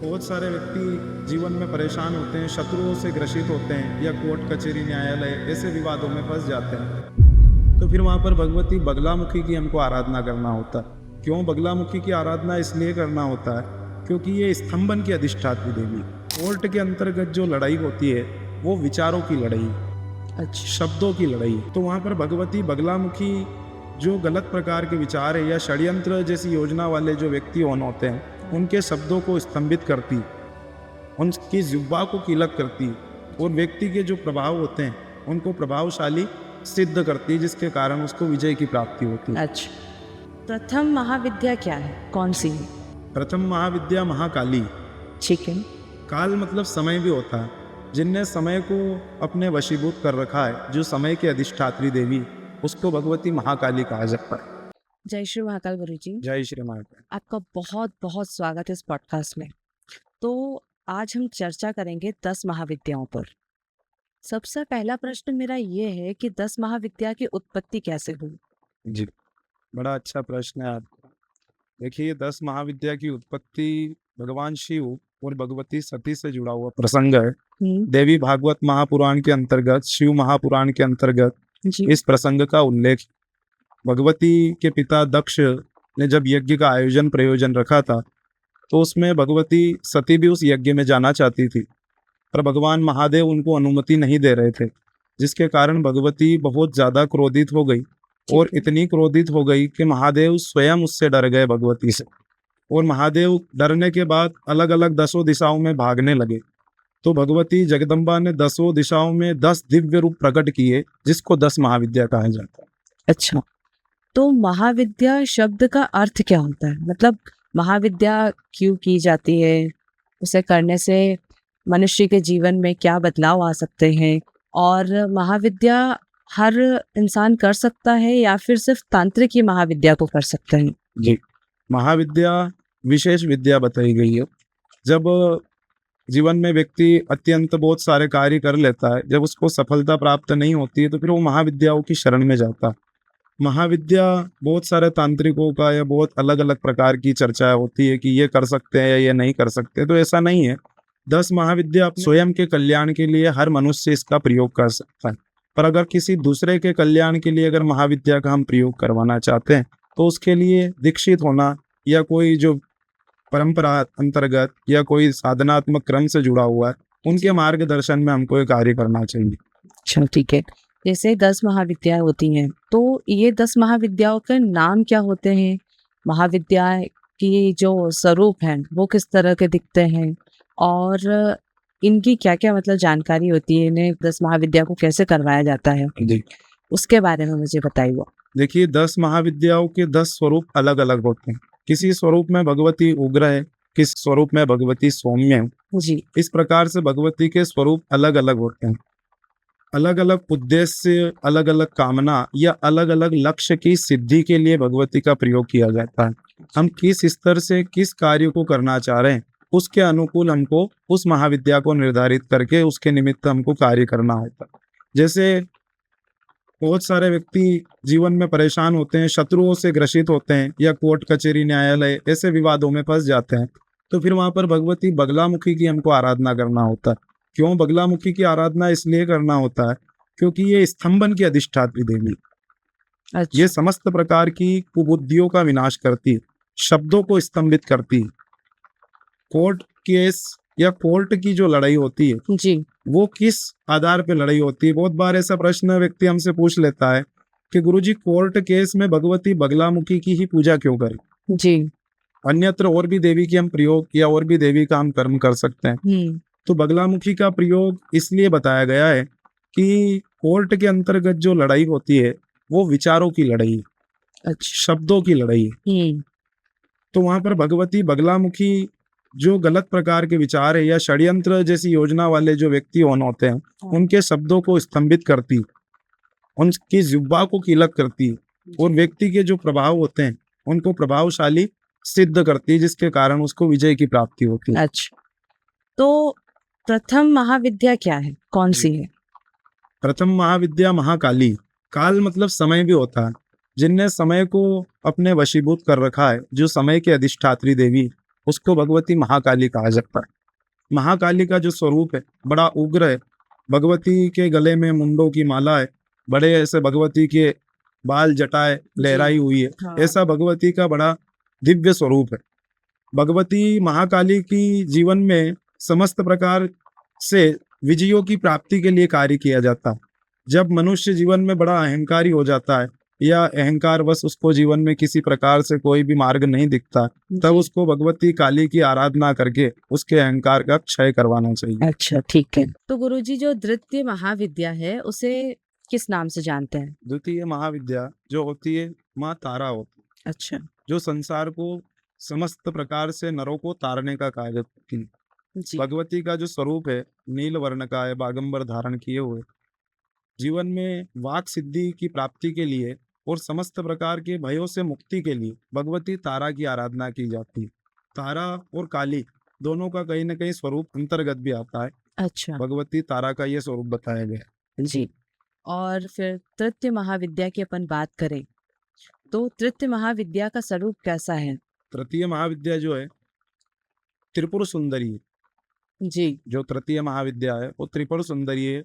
बहुत सारे व्यक्ति जीवन में परेशान होते हैं, शत्रुओं से ग्रसित होते हैं या कोर्ट कचहरी न्यायालय ऐसे विवादों में फंस जाते हैं। तो फिर वहाँ पर भगवती बगलामुखी की हमको आराधना करना होता है। क्यों बगलामुखी की आराधना इसलिए करना होता है क्योंकि ये स्तंभन की अधिष्ठात्री देवी। कोर्ट के अंतर्गत जो लड़ाई होती है वो विचारों की लड़ाई, अच्छा, शब्दों की लड़ाई। तो वहाँ पर भगवती बगलामुखी जो गलत प्रकार के विचार है या षड्यंत्र जैसी योजना वाले जो व्यक्ति होते हैं उनके शब्दों को स्तंभित करती, उनकी जिह्वा को कीलक करती और व्यक्ति के जो प्रभाव होते हैं उनको प्रभावशाली सिद्ध करती, जिसके कारण उसको विजय की प्राप्ति होती है। अच्छा, प्रथम महाविद्या क्या है, कौन सी है? प्रथम महाविद्या महाकाली। ठीक है। काल मतलब समय भी होता है, जिनने समय को अपने वशीभूत कर रखा है, जो समय के अधिष्ठात्री देवी, उसको भगवती महाकाली कहा जाता है। जय श्री महाकाल गुरु जी। जय श्री महाकाल। आपका बहुत बहुत स्वागत है इस पॉडकास्ट में। तो आज हम चर्चा करेंगे 10 महाविद्याओं पर। सबसे पहला प्रश्न मेरा ये है कि 10 महाविद्या की उत्पत्ति कैसे हुई? जी, बड़ा अच्छा प्रश्न है आपका। देखिए, 10 महाविद्या की उत्पत्ति भगवान शिव और भगवती सती से जुड़ा हुआ प्रसंग है। देवी भागवत महापुराण के अंतर्गत, शिव महापुराण के अंतर्गत इस प्रसंग का उल्लेख। भगवती के पिता दक्ष ने जब यज्ञ का आयोजन प्रयोजन रखा था तो उसमें भगवती सती भी उस यज्ञ में जाना चाहती थी, पर भगवान महादेव उनको अनुमति नहीं दे रहे थे, जिसके कारण भगवती बहुत ज़्यादा क्रोधित हो गई। और इतनी क्रोधित हो गई कि महादेव स्वयं उससे डर गए भगवती से, और महादेव डरने के बाद अलग अलग 10 दिशाओं में भागने लगे। तो भगवती जगदम्बा ने 10 दिशाओं में 10 दिव्य रूप प्रकट किए, जिसको 10 महाविद्या कहा जाता है। अच्छा, तो महाविद्या शब्द का अर्थ क्या होता है? मतलब महाविद्या क्यों की जाती है, उसे करने से मनुष्य के जीवन में क्या बदलाव आ सकते हैं, और महाविद्या हर इंसान कर सकता है या फिर सिर्फ तांत्रिक ही महाविद्या को कर सकते हैं? जी, महाविद्या विशेष विद्या बताई गई है। जब जीवन में व्यक्ति अत्यंत बहुत सारे कार्य कर लेता है, जब उसको सफलता प्राप्त नहीं होती है तो फिर वो महाविद्याओं की शरण में जाता है। महाविद्या बहुत सारे तांत्रिकों का या बहुत अलग अलग प्रकार की चर्चा होती है कि ये कर सकते हैं या ये नहीं कर सकते, तो ऐसा नहीं है। 10 महाविद्या स्वयं के कल्याण के लिए हर मनुष्य इसका प्रयोग कर सकता है, पर अगर किसी दूसरे के कल्याण के लिए अगर महाविद्या का हम प्रयोग करवाना चाहते हैं तो उसके लिए दीक्षित होना या कोई जो परंपरा अंतर्गत या कोई साधनात्मक क्रम से जुड़ा हुआ है, उनके मार्गदर्शन में हमको ये कार्य करना चाहिए। अच्छा, ठीक है। जैसे 10 महाविद्याएं होती हैं, तो ये 10 महाविद्याओं के नाम क्या होते हैं? महाविद्या की जो स्वरूप हैं वो किस तरह के दिखते हैं, और इनकी क्या क्या मतलब जानकारी होती है, इन्हें 10 महाविद्या को कैसे करवाया जाता है, उसके बारे में मुझे बताइए। देखिए, 10 महाविद्याओं के 10 स्वरूप अलग अलग होते हैं। किसी स्वरूप में भगवती उग्र है, किस स्वरूप में भगवती सौम्य है। जी, इस प्रकार से भगवती के स्वरूप अलग अलग होते हैं। अलग अलग उद्देश्य, अलग अलग कामना या अलग अलग लक्ष्य की सिद्धि के लिए भगवती का प्रयोग किया जाता है। हम किस स्तर से किस कार्य को करना चाह रहे हैं, उसके अनुकूल हमको उस महाविद्या को निर्धारित करके उसके निमित्त हमको कार्य करना होता है। जैसे बहुत सारे व्यक्ति जीवन में परेशान होते हैं, शत्रुओं से ग्रसित होते हैं या कोर्ट कचहरी न्यायालय ऐसे विवादों में फंस जाते हैं, तो फिर वहाँ पर भगवती बगलामुखी की हमको आराधना करना होता है। क्यों बगलामुखी की आराधना इसलिए करना होता है क्योंकि ये स्तंभन की अधिष्ठात्री देवी। अच्छा, ये समस्त प्रकार की कुबुद्धियों का विनाश करती, शब्दों को स्तंभित करती। कोर्ट केस या कोर्ट की जो लड़ाई होती है जी, वो किस आधार पे लड़ाई होती है? बहुत बार ऐसा प्रश्न व्यक्ति हमसे पूछ लेता है कि गुरुजी, कोर्ट केस में भगवती बगलामुखी की ही पूजा क्यों करें? जी, अन्यत्र और भी देवी की हम प्रयोग या और भी देवी का हम कर्म कर सकते हैं। तो बगलामुखी का प्रयोग इसलिए बताया गया है कि कोर्ट के अंतर्गत जो लड़ाई होती है वो विचारों की लड़ाई, अच्छा, शब्दों की लड़ाई है। तो वहां पर भगवती बगलामुखी जो गलत प्रकार के विचार है या षड्यंत्र जैसी योजना वाले जो व्यक्ति होते हैं उनके शब्दों को स्तंभित करती, उनकी जिह्वा को कीलक करती और व्यक्ति के जो प्रभाव होते हैं उनको प्रभावशाली सिद्ध करती, जिसके कारण उसको विजय की प्राप्ति होती है। अच्छा, तो प्रथम महाविद्या क्या है, कौन सी है? प्रथम महाविद्या महाकाली। काल मतलब समय भी होता है, जिनने समय को अपने वशीभूत कर रखा है, जो समय के अधिष्ठात्री देवी, उसको भगवती महाकाली कहा जाता है। महाकाली का जो स्वरूप है बड़ा उग्र है। भगवती के गले में मुंडों की माला है, बड़े ऐसे भगवती के बाल जटाएं लहराई हुई है। हाँ। ऐसा भगवती का बड़ा दिव्य स्वरूप है। भगवती महाकाली की जीवन में समस्त प्रकार से विजयों की प्राप्ति के लिए कार्य किया जाता है। जब मनुष्य जीवन में बड़ा अहंकारी हो जाता है या अहंकार वश उसको जीवन में किसी प्रकार से कोई भी मार्ग नहीं दिखता, तब जी। उसको भगवती काली की आराधना करके उसके अहंकार का क्षय करवाना चाहिए। अच्छा, ठीक है। तो गुरुजी, जो द्वितीय महाविद्या है उसे किस नाम से जानते हैं? द्वितीय महाविद्या जो होती है माँ तारा होती है, अच्छा। जो संसार को समस्त प्रकार से नरों को तारने का कार्य करती है। जी। भगवती का जो स्वरूप है नील वर्ण का है, बागंबर धारण किए हुए। जीवन में वाक सिद्धि की प्राप्ति के लिए और समस्त प्रकार के भयों से मुक्ति के लिए भगवती तारा की आराधना की जाती है। तारा और काली दोनों का कहीं ना कहीं स्वरूप अंतर्गत भी आता है। अच्छा। भगवती तारा का ये स्वरूप बताया गया है। जी। और फिर तृतीय महाविद्या की अपन बात करें तो तृतीय महाविद्या का स्वरूप कैसा है? तृतीय महाविद्या जो है त्रिपुर सुंदरी है। जी। जो तृतीय महाविद्या है वो त्रिपुर सुंदरी है।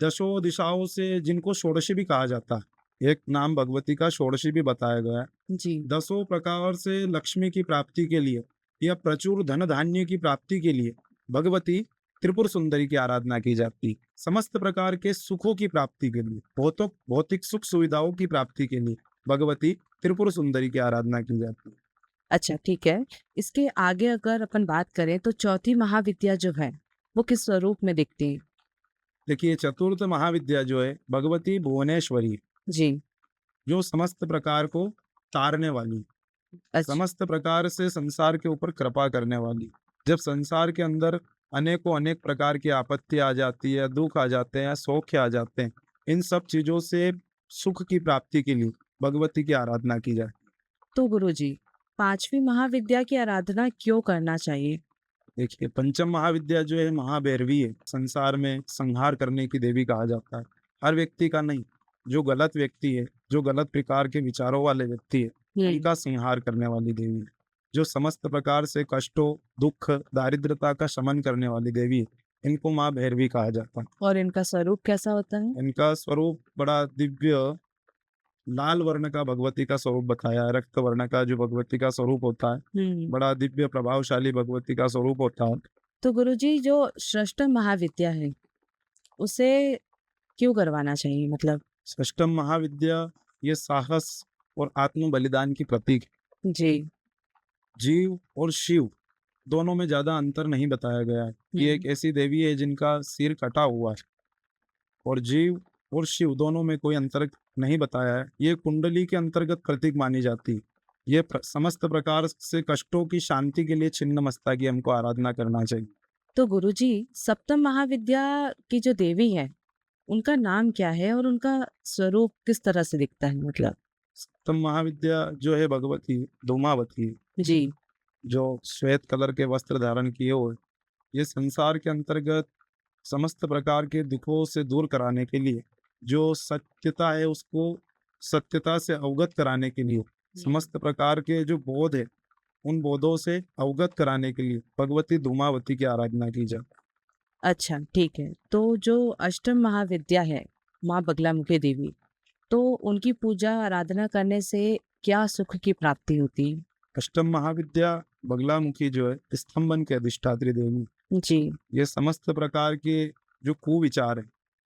दशों दिशाओं से जिनको षोडशी भी कहा जाता है, एक नाम भगवती का षोडशी भी बताया गया है। जी। दसों प्रकार से लक्ष्मी की प्राप्ति के लिए या प्रचुर धन धान्य की प्राप्ति के लिए भगवती त्रिपुर सुंदरी की आराधना की जाती है। समस्त प्रकार के सुखों की प्राप्ति के लिए, भौतिक सुख सुविधाओं की प्राप्ति के लिए भगवती त्रिपुर सुंदरी की आराधना की जाती है। अच्छा, ठीक है। इसके आगे अगर अपन बात करें तो चौथी महाविद्या जो है वो किस स्वरूप में दिखती है? देखिए चतुर्थ महाविद्या जो है भगवती भुवनेश्वरी है, जी। जो समस्त प्रकार को तारने वाली, अच्छा। समस्त प्रकार से संसार के ऊपर कृपा करने वाली। जब संसार के अंदर अनेक प्रकार की आपत्ति आ जाती है, दुख आ जाते हैं, सौख्य आ जाते हैं, इन सब चीजों से सुख की प्राप्ति के लिए भगवती की आराधना की जाए। तो गुरुजी, पांचवी महाविद्या की आराधना क्यों करना चाहिए? देखिए पंचम महाविद्या जो है महाभैरवी है, संसार में संहार करने की देवी कहा जाता है। हर व्यक्ति का नहीं, जो गलत व्यक्ति है, जो गलत प्रकार के विचारों वाले व्यक्ति है, इनका संहार करने वाली देवी है। जो समस्त प्रकार से कष्टों, दुख, दारिद्रता का शमन करने वाली देवी है, इनको माँ भैरवी कहा जाता है। और इनका स्वरूप कैसा होता है? इनका स्वरूप बड़ा दिव्य लाल वर्ण का भगवती का स्वरूप बताया है। रक्त वर्ण का जो भगवती का स्वरूप होता है, बड़ा दिव्य प्रभावशाली भगवती का स्वरूप होता है। तो गुरुजी, जो षष्ठम महाविद्या है उसे क्यों करवाना चाहिए? मतलब षष्टम महाविद्या ये साहस और आत्म बलिदान की प्रतीक है। जी। जीव और शिव दोनों में ज्यादा अंतर नहीं बताया गया है। ये एक ऐसी देवी है जिनका सिर कटा हुआ है, और जीव और शिव दोनों में कोई अंतर नहीं बताया है। ये कुंडली के अंतर्गत प्रतीक मानी जाती है। ये समस्त प्रकार से कष्टों की शांति के लिए छिन्न मस्ता की हमको आराधना करना चाहिए। तो गुरुजी, सप्तम महाविद्या की जो देवी है उनका नाम क्या है और उनका स्वरूप किस तरह से दिखता है? मतलब सप्तम महाविद्या जो है भगवती धूमावती है, जी। जो श्वेत कलर के वस्त्र धारण किए हुए। ये संसार के अंतर्गत समस्त प्रकार के दुखों से दूर कराने के लिए, जो सत्यता है उसको सत्यता से अवगत कराने के लिए, समस्त प्रकार के जो बोध है उन बोधों से अवगत कराने के लिए भगवती धूमावती की आराधना की जाए। अच्छा, ठीक है। तो जो अष्टम महाविद्या है माँ बगलामुखी देवी, तो उनकी पूजा आराधना करने से क्या सुख की प्राप्ति होती है? अष्टम महाविद्या बगलामुखी जो है स्तंभन के अधिष्ठात्री देवी। जी। ये समस्त प्रकार के जो कुविचार है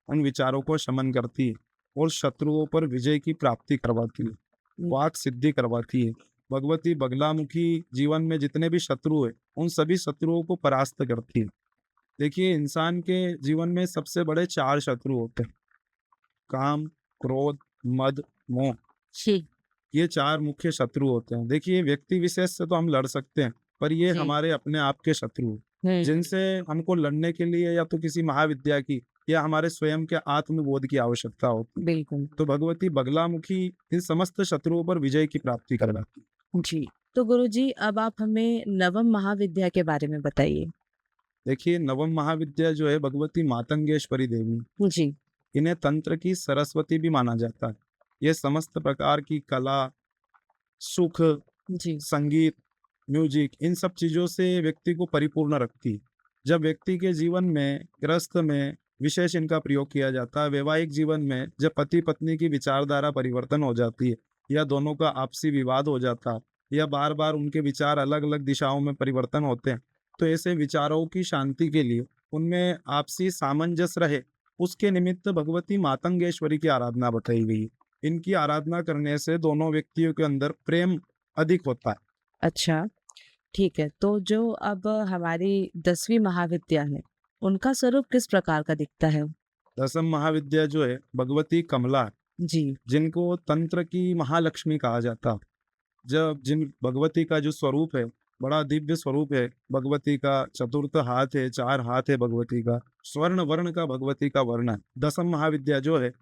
उन विचारों को शमन करती है और शत्रुओं पर विजय की प्राप्ति करवाती है, वाक सिद्धि करवाती है। भगवती बगलामुखी जीवन में जितने भी शत्रु है उन सभी शत्रुओं को परास्त करती है। देखिए इंसान के जीवन में सबसे बड़े 4 शत्रु होते हैं, काम, क्रोध, मद, मोह। जी। ये 4 मुख्य शत्रु होते हैं। देखिए व्यक्ति विशेष से तो हम लड़ सकते हैं, पर ये जी। हमारे अपने आप के शत्रु हैं, जिनसे हमको लड़ने के लिए या तो किसी महाविद्या की या हमारे स्वयं के आत्मबोध की आवश्यकता होती है। बिल्कुल। तो भगवती बगलामुखी इन समस्त शत्रुओं पर विजय की प्राप्ति करवाती है। जी। तो गुरुजी, अब आप हमें नवम महाविद्या के बारे में बताइए। देखिए नवम महाविद्या जो है भगवती मातंगेश्वरी देवी। जी। इन्हें तंत्र की सरस्वती भी माना जाता है। ये समस्त प्रकार की कला, सुख, जी। संगीत, म्यूजिक, इन सब चीज़ों से व्यक्ति को परिपूर्ण रखती है। जब व्यक्ति के जीवन में, गृहस्थ में विशेष इनका प्रयोग किया जाता है। वैवाहिक जीवन में जब पति पत्नी की विचारधारा परिवर्तन हो जाती है या दोनों का आपसी विवाद हो जाता है या बार बार उनके विचार अलग अलग दिशाओं में परिवर्तन होते हैं, तो ऐसे विचारों की शांति के लिए, उनमें आपसी सामंजस्य रहे, उसके निमित्त भगवती मातंगेश्वरी की आराधना बताई गई है। इनकी आराधना करने से दोनों व्यक्तियों के अंदर प्रेम अधिक होता है। अच्छा, ठीक है। तो जो अब हमारी 10वीं महाविद्या है, उनका स्वरूप किस प्रकार का दिखता है? दसम महाविद्या जो है भगवती कमला, जी, जिनको तंत्र की महालक्ष्मी कहा जाता। जब जिन भगवती का जो स्वरूप है, बड़ा दिव्य स्वरूप है। भगवती का चतुर्थ हाथ है, 4 हाथ है भगवती का, स्वर्ण वर्ण का भगवती का वर्ण है। दसम महाविद्या जो है,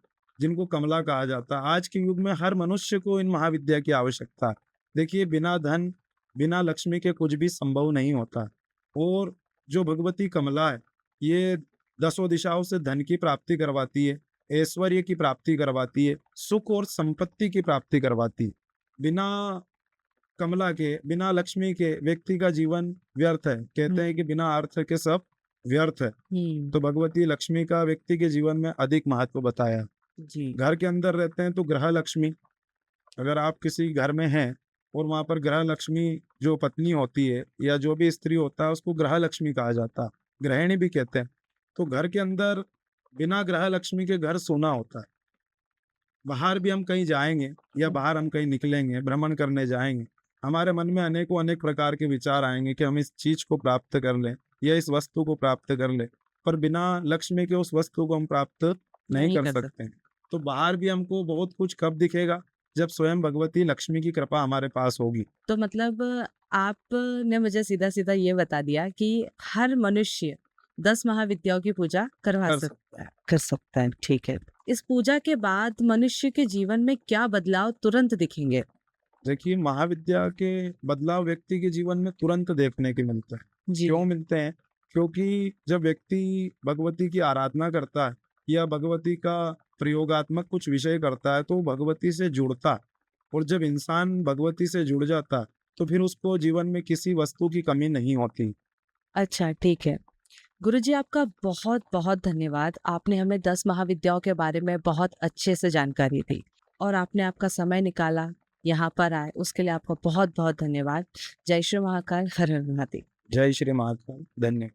जिनको कमला कहा जाता है, आज के युग में हर मनुष्य को इन महाविद्या की आवश्यकता है। देखिए, बिना धन, बिना लक्ष्मी के कुछ भी संभव नहीं होता। और जो भगवती कमला है, ये दसों दिशाओं से धन की प्राप्ति करवाती है, ऐश्वर्य की प्राप्ति करवाती है, सुख और संपत्ति की प्राप्ति करवाती है। बिना कमला के, बिना लक्ष्मी के व्यक्ति का जीवन व्यर्थ है। कहते हैं कि बिना अर्थ के सब व्यर्थ है। हुँ, तो भगवती लक्ष्मी का व्यक्ति के जीवन में अधिक महत्व बताया। जी, घर के अंदर रहते हैं तो ग्रह लक्ष्मी, अगर आप किसी घर में हैं और वहां पर ग्रह लक्ष्मी जो पत्नी होती है या जो भी स्त्री होता है, उसको ग्रह लक्ष्मी कहा जाता है, गृहिणी भी कहते हैं। तो घर के अंदर बिना ग्रह लक्ष्मी के घर सोना होता है। बाहर भी हम कहीं जाएंगे या बाहर हम कहीं निकलेंगे, भ्रमण करने जाएंगे, हमारे मन में अनेकों अनेक प्रकार के विचार आएंगे कि हम इस चीज को प्राप्त कर लें या इस वस्तु को प्राप्त कर लें, पर बिना लक्ष्मी के उस वस्तु को हम प्राप्त नहीं नहीं कर कर सकते हैं। तो बाहर भी हमको बहुत कुछ कब दिखेगा, जब स्वयं भगवती लक्ष्मी की कृपा हमारे पास होगी। तो मतलब आपने मुझे सीधा-सीधा ये बता दिया कि हर मनुष्य 10 महाविद्याओं की पूजा करवा कर सकता है। कर सकता है, ठीक है। इस पूजा के बाद मनुष्य के जीवन में क्या बदलाव तुरंत दिखेंगे? देखिए, महाविद्या के बदलाव व्यक्ति के जीवन में तुरंत देखने के मिलते हैं। जी, क्यों मिलते हैं? क्योंकि जब व्यक्ति भगवती की आराधना करता है या भगवती का प्रयोगात्मक कुछ विषय करता है, तो वो भगवती से जुड़ता है। और जब इंसान भगवती से जुड़ जाता है, तो फिर उसको जीवन में किसी वस्तु की कमी नहीं होती। अच्छा, ठीक है। गुरुजी, आपका बहुत-बहुत धन्यवाद। आपने हमें 10 महाविद्याओं के बारे में बहुत अच्छे से जानकारी दी और आपने आपका समय निकाला, यहाँ पर आए, उसके लिए आपका बहुत-बहुत धन्यवाद। जय श्री महाकाल, हर हर महादेव। जय श्री महाकाल। धन्यवाद।